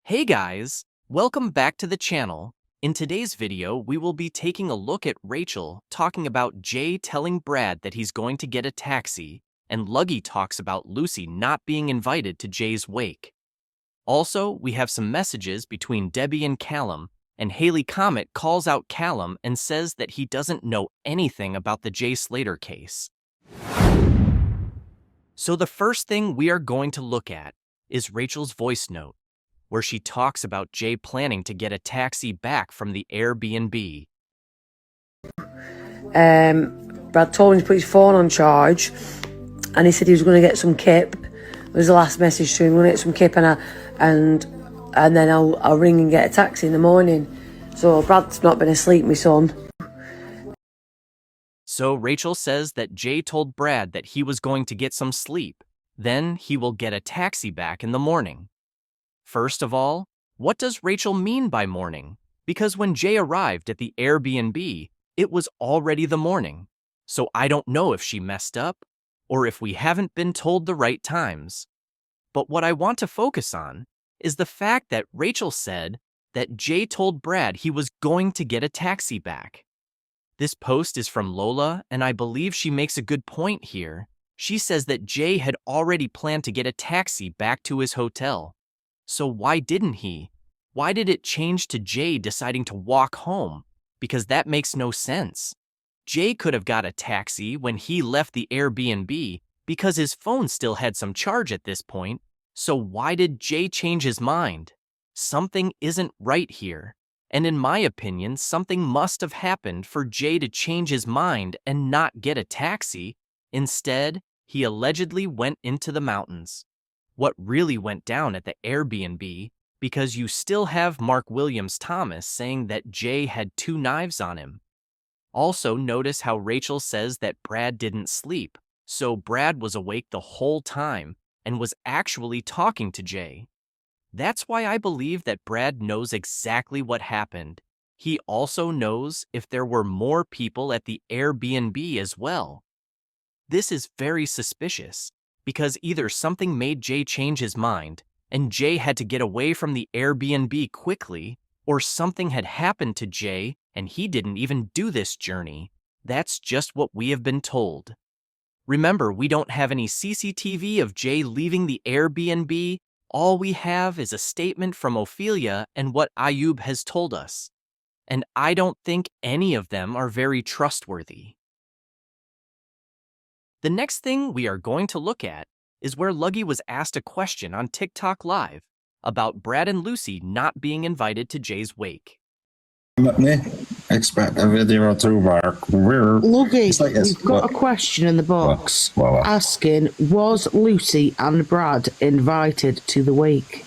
Hey guys, welcome back to the channel. In today's video, we will be taking a look at Rachel talking about Jay telling Brad that he's going to get a taxi, and Luggy talks about Lucy not being invited to Jay's wake. Also, we have some messages between Debbie and Callum, and Hayley Comet calls out Callum and says that he doesn't know anything about the Jay Slater case. So the first thing we are going to look at is Rachel's voice note, where she talks about Jay planning to get a taxi back from the Airbnb. Brad told him to put his phone on charge, and he said he was going to get some kip. It was the last message to him. Going to get some kip, and then I'll ring and get a taxi in the morning. So Brad's not been asleep, my son. So Rachel says that Jay told Brad that he was going to get some sleep, then he will get a taxi back in the morning. First of all, what does Rachel mean by morning? Because when Jay arrived at the Airbnb, it was already the morning. So I don't know if she messed up, or if we haven't been told the right times. But what I want to focus on is the fact that Rachel said that Jay told Brad he was going to get a taxi back. This post is from Lola, and I believe she makes a good point here. She says that Jay had already planned to get a taxi back to his hotel. So why didn't he? Why did it change to Jay deciding to walk home? Because that makes no sense. Jay could have got a taxi when he left the Airbnb because his phone still had some charge at this point. So why did Jay change his mind? Something isn't right here. And in my opinion, something must have happened for Jay to change his mind and not get a taxi. Instead, he allegedly went into the mountains. What really went down at the Airbnb, because you still have Mark Williams Thomas saying that Jay had 2 knives on him. Also, notice how Rachel says that Brad didn't sleep, so Brad was awake the whole time and was actually talking to Jay. That's why I believe that Brad knows exactly what happened. He also knows if there were more people at the Airbnb as well. This is very suspicious, because either something made Jay change his mind, and Jay had to get away from the Airbnb quickly, or something had happened to Jay and he didn't even do this journey. That's just what we have been told. Remember, we don't have any CCTV of Jay leaving the Airbnb. All we have is a statement from Ophelia and what Ayub has told us. And I don't think any of them are very trustworthy. The next thing we are going to look at is where Luggy was asked a question on TikTok Live about Brad and Lucy not being invited to Jay's wake. Let me expect a video or two back. Luggy, like we've got a question in the box asking, was Lucy and Brad invited to the wake?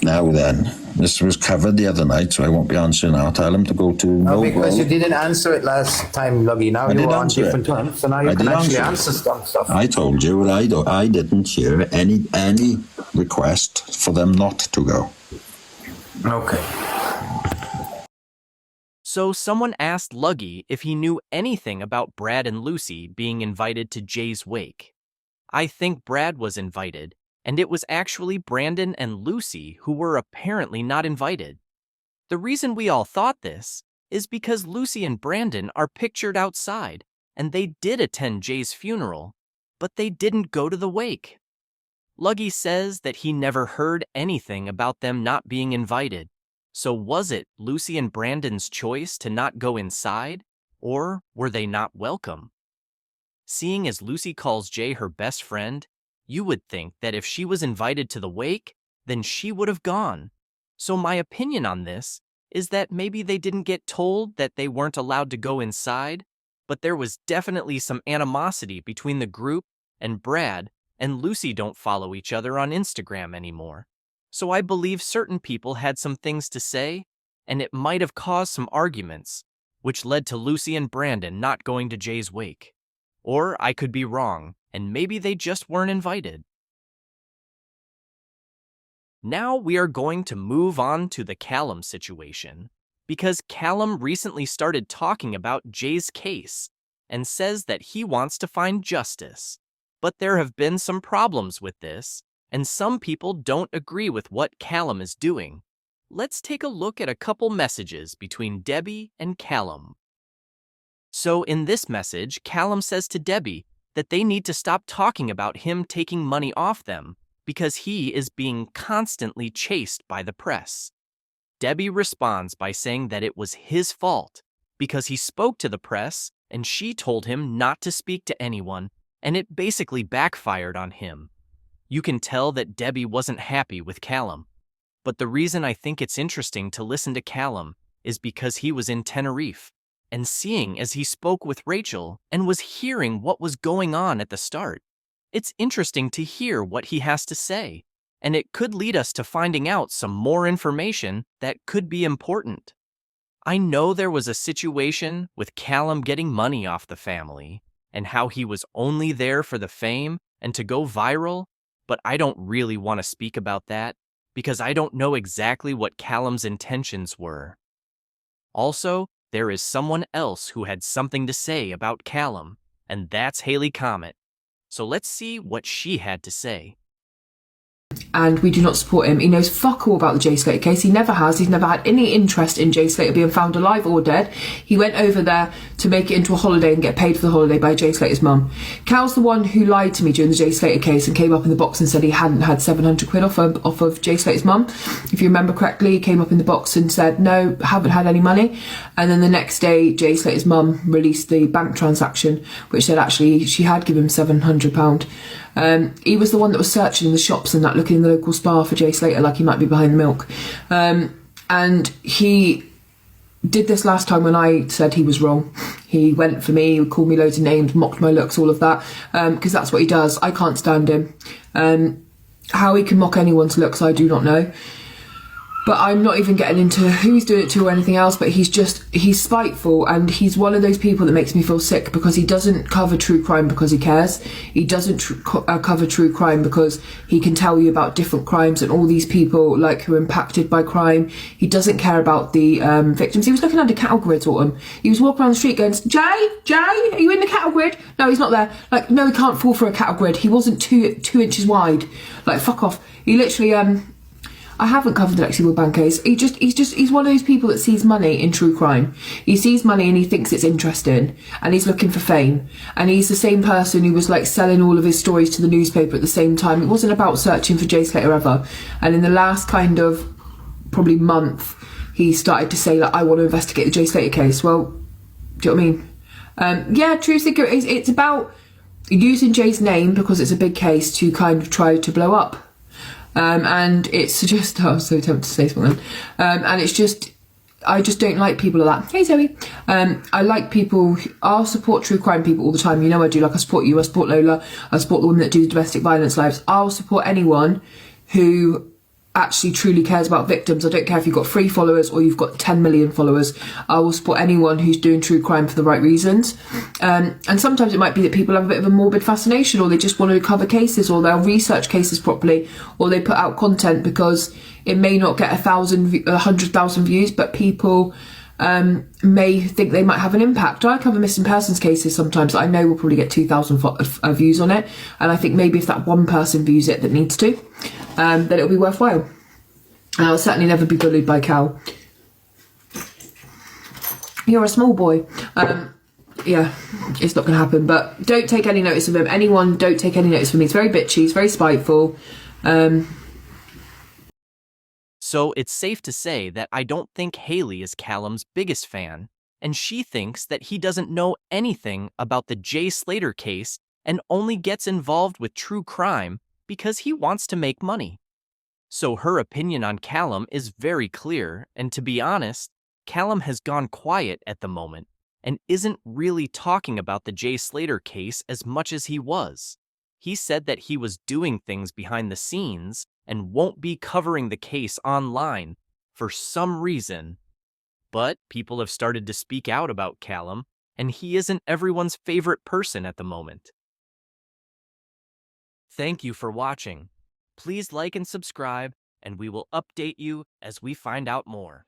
Now then, this was covered the other night, so I won't be answering now. Tell him to go to... No, because you didn't answer it last time, Luggy. Now you're on different times, so now you can actually answer some stuff. I told you I didn't hear any request for them not to go. Okay. So someone asked Luggy if he knew anything about Brad and Lucy being invited to Jay's wake. I think Brad was invited, and it was actually Brandon and Lucy who were apparently not invited. The reason we all thought this is because Lucy and Brandon are pictured outside, and they did attend Jay's funeral, but they didn't go to the wake. Luggy says that he never heard anything about them not being invited. So was it Lucy and Brandon's choice to not go inside, or were they not welcome? Seeing as Lucy calls Jay her best friend, you would think that if she was invited to the wake, then she would have gone. So my opinion on this is that maybe they didn't get told that they weren't allowed to go inside, but there was definitely some animosity between the group, and Brad and Lucy don't follow each other on Instagram anymore. So I believe certain people had some things to say, and it might have caused some arguments, which led to Lucy and Brandon not going to Jay's wake. Or I could be wrong, and maybe they just weren't invited. Now we are going to move on to the Callum situation, because Callum recently started talking about Jay's case and says that he wants to find justice. But there have been some problems with this, and some people don't agree with what Callum is doing. Let's take a look at a couple messages between Debbie and Callum. So in this message, Callum says to Debbie that they need to stop talking about him taking money off them because he is being constantly chased by the press. Debbie responds by saying that it was his fault because he spoke to the press and she told him not to speak to anyone, and it basically backfired on him. You can tell that Debbie wasn't happy with Callum. But the reason I think it's interesting to listen to Callum is because he was in Tenerife and seeing as he spoke with Rachel and was hearing what was going on at the start. It's interesting to hear what he has to say, and it could lead us to finding out some more information that could be important. I know there was a situation with Callum getting money off the family and how he was only there for the fame and to go viral, but I don't really want to speak about that because I don't know exactly what Callum's intentions were. Also, there is someone else who had something to say about Callum, and that's Hayley Comet. So let's see what she had to say. And we do not support him. He knows fuck all about the Jay Slater case. He never has. He's never had any interest in Jay Slater being found alive or dead. He went over there to make it into a holiday and get paid for the holiday by Jay Slater's mum. Cal's the one who lied to me during the Jay Slater case and came up in the box and said he hadn't had 700 quid off of Jay Slater's mum. If you remember correctly, he came up in the box and said, no, haven't had any money. And then the next day, Jay Slater's mum released the bank transaction, which said actually she had given him £700. He was the one that was searching in the shops and that, looking in the local spa for Jay Slater like he might be behind the milk. And he did this last time when I said he was wrong. He went for me, he would call me loads of names, mocked my looks, all of that, because that's what he does. I can't stand him. How he can mock anyone's looks, I do not know. But I'm not even getting into who he's doing it to or anything else, but he's spiteful, and he's one of those people that makes me feel sick because he doesn't cover true crime because he cares. He doesn't cover true crime because he can tell you about different crimes and all these people like who are impacted by crime. He doesn't care about the victims. He was looking under cattle grids, Autumn. He was walking around the street going, Jay, are you in the cattle grid? No, he's not there. Like, no, he can't fall for a cattle grid. He wasn't two inches wide. Like, fuck off. He literally, I haven't covered the Lexi Woodbank case. He's one of those people that sees money in true crime. He sees money and he thinks it's interesting, and he's looking for fame. And he's the same person who was like selling all of his stories to the newspaper at the same time. It wasn't about searching for Jay Slater ever. And in the last kind of probably month, he started to say like, I want to investigate the Jay Slater case. Well, do you know what I mean? Yeah, True Secret. It's about using Jay's name because it's a big case to kind of try to blow up. And it's just, I was so tempted to say something. And it's just, I just don't like people like that. Hey Zoe. I like people, I'll support true crime people all the time. You know I do. Like, I support you, I support Lola, I support the women that do domestic violence lives. I'll support anyone who actually truly cares about victims. I don't care if you've got 3 followers or you've got 10 million followers. I will support anyone who's doing true crime for the right reasons. And sometimes it might be that people have a bit of a morbid fascination, or they just want to cover cases, or they'll research cases properly, or they put out content because it may not get 100,000 views, but people may think they might have an impact. I cover missing persons cases sometimes that I know will probably get 2,000 views on it, and I think maybe if that one person views it that needs to, then it'll be worthwhile. And I'll certainly never be bullied by Cal. You're a small boy. Yeah, it's not going to happen, but don't take any notice of him. Anyone, don't take any notice of him. He's very bitchy, he's very spiteful. So it's safe to say that I don't think Hayley is Callum's biggest fan, and she thinks that he doesn't know anything about the Jay Slater case and only gets involved with true crime because he wants to make money. So her opinion on Callum is very clear, and to be honest, Callum has gone quiet at the moment and isn't really talking about the Jay Slater case as much as he was. He said that he was doing things behind the scenes and won't be covering the case online for some reason. But people have started to speak out about Callum, and he isn't everyone's favorite person at the moment. Thank you for watching. Please like and subscribe, and we will update you as we find out more.